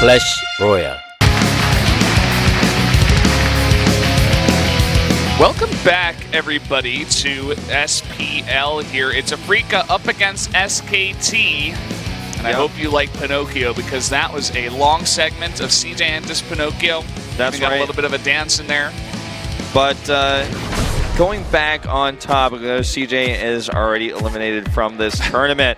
Clash Royale. Welcome back, everybody, to SPL here. It's Afreeca up against SKT. And I hope you like Pinocchio, because that was a long segment of CJ and this Pinocchio. That's we got right. a little bit of a dance in there. But going back on top, CJ is already eliminated from this tournament.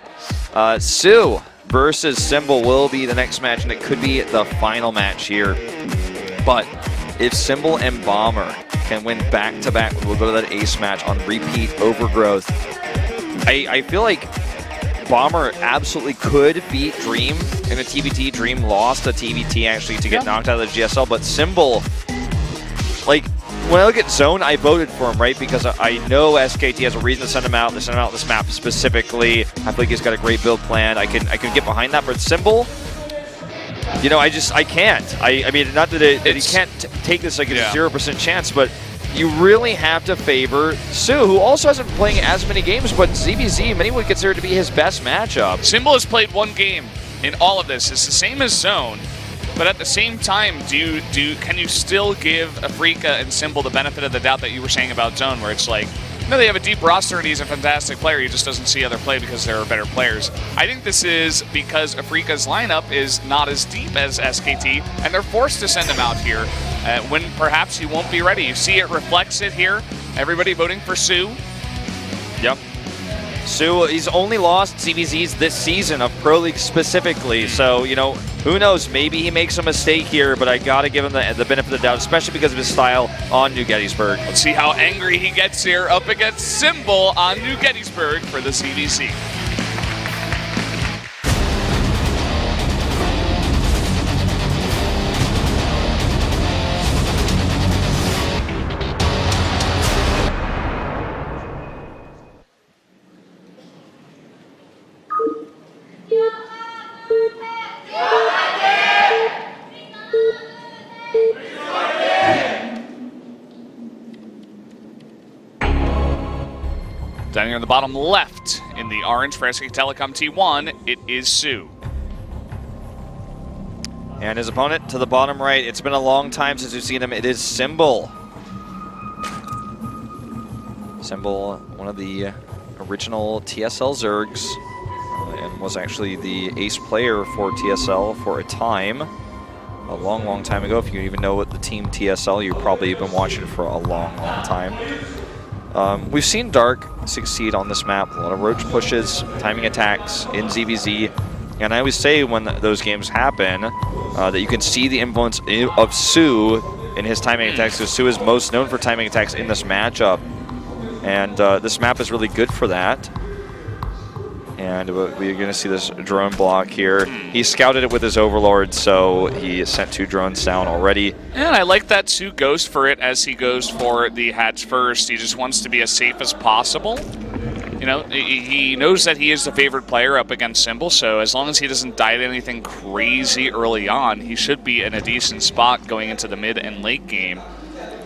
soO versus Symbol will be the next match, and it could be the final match here. But if Symbol and Bomber can win back-to-back, we'll go to that ace match on repeat overgrowth. I feel like Bomber absolutely could beat Dream in a TBT. Dream lost to TBT actually to get knocked out of the GSL, but Symbol, like, when I look at Zone, I voted for him, right? Because I know SKT has a reason to send him out. They sent him out this map specifically. I feel like he's got a great build plan. I can get behind that. But Symbol, you know, I can't. I mean, not that he can't take this like a 0% chance, but you really have to favor soO, who also hasn't been playing as many games, but ZVZ, many would consider to be his best matchup. Symbol has played one game in all of this. It's the same as Zone. But at the same time, can you still give Afreeca and Symbol the benefit of the doubt that you were saying about Zone, where it's like, no, they have a deep roster and he's a fantastic player, he just doesn't see other play because there are better players. I think this is because Afreeca's lineup is not as deep as SKT, and they're forced to send him out here when perhaps he won't be ready. You see it reflects it here. Everybody voting for soO. Yep. soO, he's only lost ZVZs this season of Pro League specifically, so, you know, who knows, maybe he makes a mistake here, but I gotta give him the benefit of the doubt, especially because of his style on New Gettysburg. Let's see how angry he gets here up against Symbol on New Gettysburg for the CDC. Down here on the bottom left, in the orange for SK Telecom T1, it is soO. And his opponent to the bottom right, it's been a long time since we've seen him, it is Symbol. Symbol, one of the original TSL Zergs, and was actually the ace player for TSL for a time. A long, long time ago. If you even know what the team TSL, you've probably been watching for a long, long time. We've seen Dark succeed on this map. A lot of roach pushes, timing attacks in ZVZ. And I always say when those games happen that you can see the influence of soO in his timing attacks, because soO is most known for timing attacks in this matchup. And this map is really good for that. And we're going to see this drone block here. He scouted it with his Overlord, so he sent 2 drones down already. And I like that soO goes for it as he goes for the hatch first. He just wants to be as safe as possible. You know, he knows that he is the favored player up against Symbol, so as long as he doesn't die to anything crazy early on, he should be in a decent spot going into the mid and late game.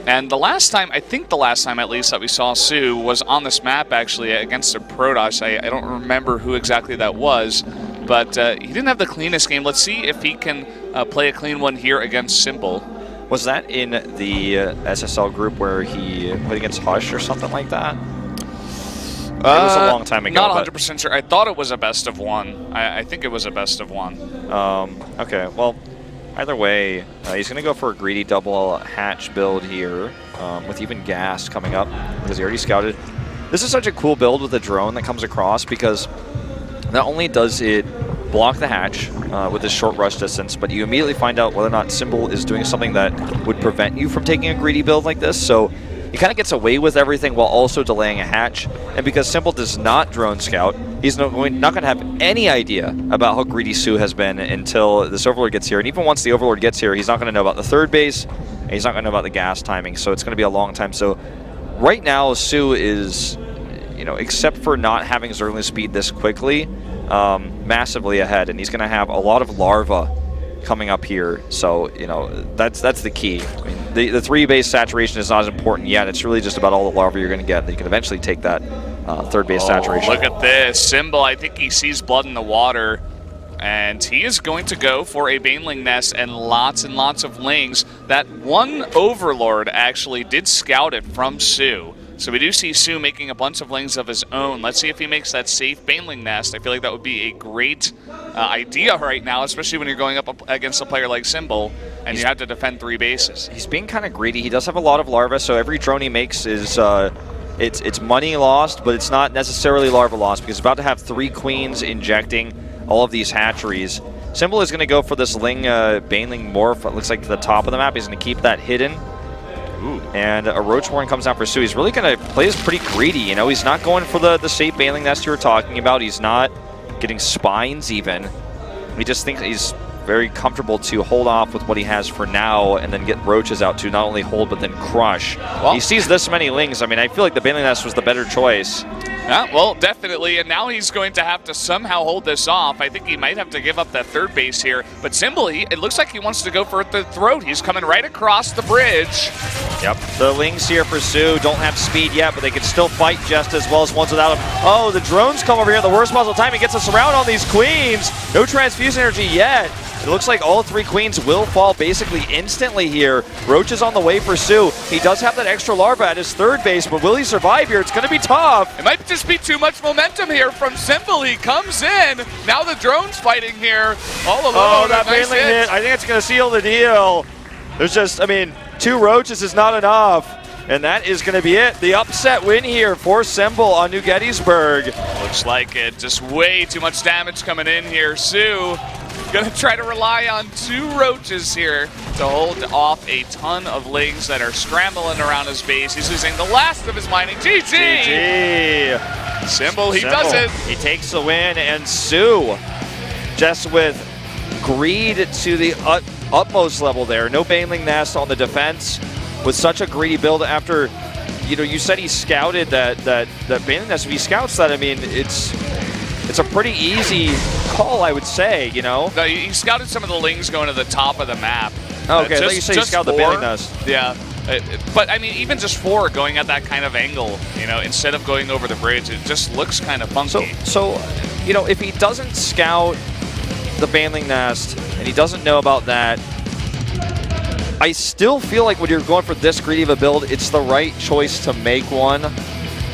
And the last time, I think the last time at least that we saw soO was on this map actually against a Protoss. I don't remember who exactly that was, but he didn't have the cleanest game. Let's see if he can play a clean one here against Symbol. Was that in the SSL group where he played against Hush or something like that? It was a long time ago. Not 100% sure. I thought it was a best of one. I think it was a best of one. Okay, well, either way, he's going to go for a greedy double hatch build here with even gas coming up because he already scouted. This is such a cool build with a drone that comes across because not only does it block the hatch with this short rush distance, but you immediately find out whether or not Symbol is doing something that would prevent you from taking a greedy build like this. So he kind of gets away with everything while also delaying a hatch. And because Symbol does not drone scout, he's not going to have any idea about how greedy soO has been until this Overlord gets here. And even once the Overlord gets here, he's not going to know about the third base, and he's not going to know about the gas timing. So it's going to be a long time. So right now, soO is, you know, except for not having Zergling speed this quickly, massively ahead. And he's going to have a lot of larva coming up here, so you know that's the key. I mean, the 3-base saturation is not as important yet. It's really just about all the larvae you're going to get. That you can eventually take that third base saturation. Look at this Symbol. I think he sees blood in the water. and he is going to go for a Baneling Nest and lots of Lings. That one Overlord actually did scout it from soO. So we do see soO making a bunch of Lings of his own. Let's see if he makes that safe Baneling Nest. I feel like that would be a great idea right now, especially when you're going up against a player like Symbol and you have to defend 3 bases. He's being kind of greedy. He does have a lot of larvae, so every drone he makes is it's money lost, but it's not necessarily larva lost because he's about to have 3 queens injecting all of these hatcheries. Symbol is going to go for this Ling Baneling morph. It looks like to the top of the map. He's going to keep that hidden. Ooh. And a Roach Warren comes out for soO. He's really going to play this pretty greedy. You know, he's not going for the safe Baneling Nest you were talking about. He's not getting spines even. He just thinks he's very comfortable to hold off with what he has for now and then get roaches out to not only hold but then crush. Well, he sees this many Lings. I mean, I feel like the Baneling Nest was the better choice. Yeah, well, definitely, and now he's going to have to somehow hold this off. I think he might have to give up that 3rd base here, but Symbol, it looks like he wants to go for the throat. He's coming right across the bridge. Yep, the Lings here for soO don't have speed yet, but they can still fight just as well as ones without him. Oh, the drones come over here at the worst possible time. He gets us around on these queens. No transfusion energy yet. It looks like all 3 queens will fall basically instantly here. Roach is on the way for soO. He does have that extra larva at his 3rd base, but will he survive here? It's going to be tough. It might just be too much momentum here from Symbol. He comes in. Now the drone's fighting here all alone. Oh, that Baneling hit. I think it's going to seal the deal. There's just, I mean, 2 roaches is not enough. And that is going to be it. The upset win here for Symbol on New Gettysburg. Looks like it. Just way too much damage coming in here. soO gonna try to rely on 2 roaches here to hold off a ton of Lings that are scrambling around his base. He's losing the last of his mining. GG! GG! Symbol, he does it. He takes the win, and soO, just with greed to the utmost level there. No Baneling Nest on the defense with such a greedy build after, you know, you said he scouted that Baneling Nest. If he scouts that, I mean, it's a pretty easy call, I would say, you know? No, he scouted some of the Lings going to the top of the map. Oh, okay, I thought you said he scouted the Baneling Nest. Yeah, but I mean, even just 4 going at that kind of angle, you know, instead of going over the bridge, it just looks kind of funky. So you know, if he doesn't scout the Baneling Nest and he doesn't know about that, I still feel like when you're going for this greedy of a build, it's the right choice to make one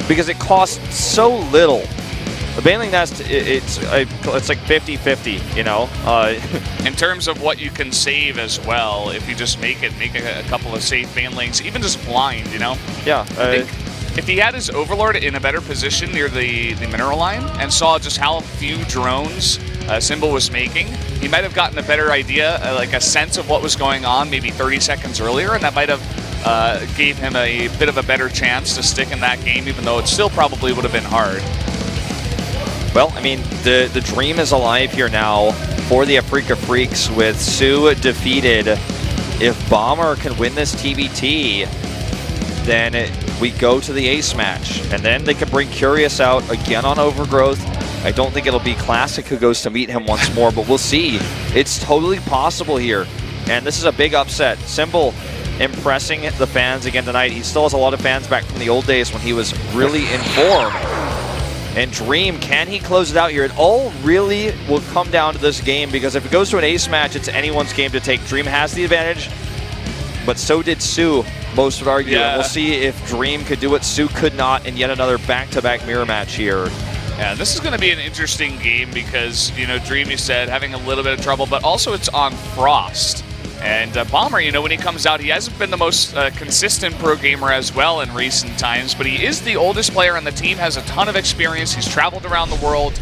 because it costs so little. The Baneling Nest, it's like 50-50, you know? In terms of what you can save as well, if you just make a couple of safe Banelings, even just blind, you know? Yeah. I think if he had his Overlord in a better position near the mineral line and saw just how few drones Symbol was making, he might have gotten a better idea, like a sense of what was going on maybe 30 seconds earlier, and that might have gave him a bit of a better chance to stick in that game, even though it still probably would have been hard. Well, I mean, the dream is alive here now for the Afreeca Freaks with soO defeated. If Bomber can win this TBT, then we go to the ace match. And then they can bring Curious out again on Overgrowth. I don't think it'll be Classic who goes to meet him once more, but we'll see. It's totally possible here. And this is a big upset. Symbol impressing the fans again tonight. He still has a lot of fans back from the old days when he was really in form. And Dream, can he close it out here? It all really will come down to this game because if it goes to an ace match, it's anyone's game to take. Dream has the advantage, but so did soO, most would argue. Yeah. We'll see if Dream could do what soO could not in yet another back-to-back mirror match here. Yeah, this is going to be an interesting game because, you know, Dream, you said, having a little bit of trouble, but also it's on Frost. And Bomber, you know, when he comes out, he hasn't been the most consistent pro gamer as well in recent times, but he is the oldest player on the team, has a ton of experience. He's traveled around the world.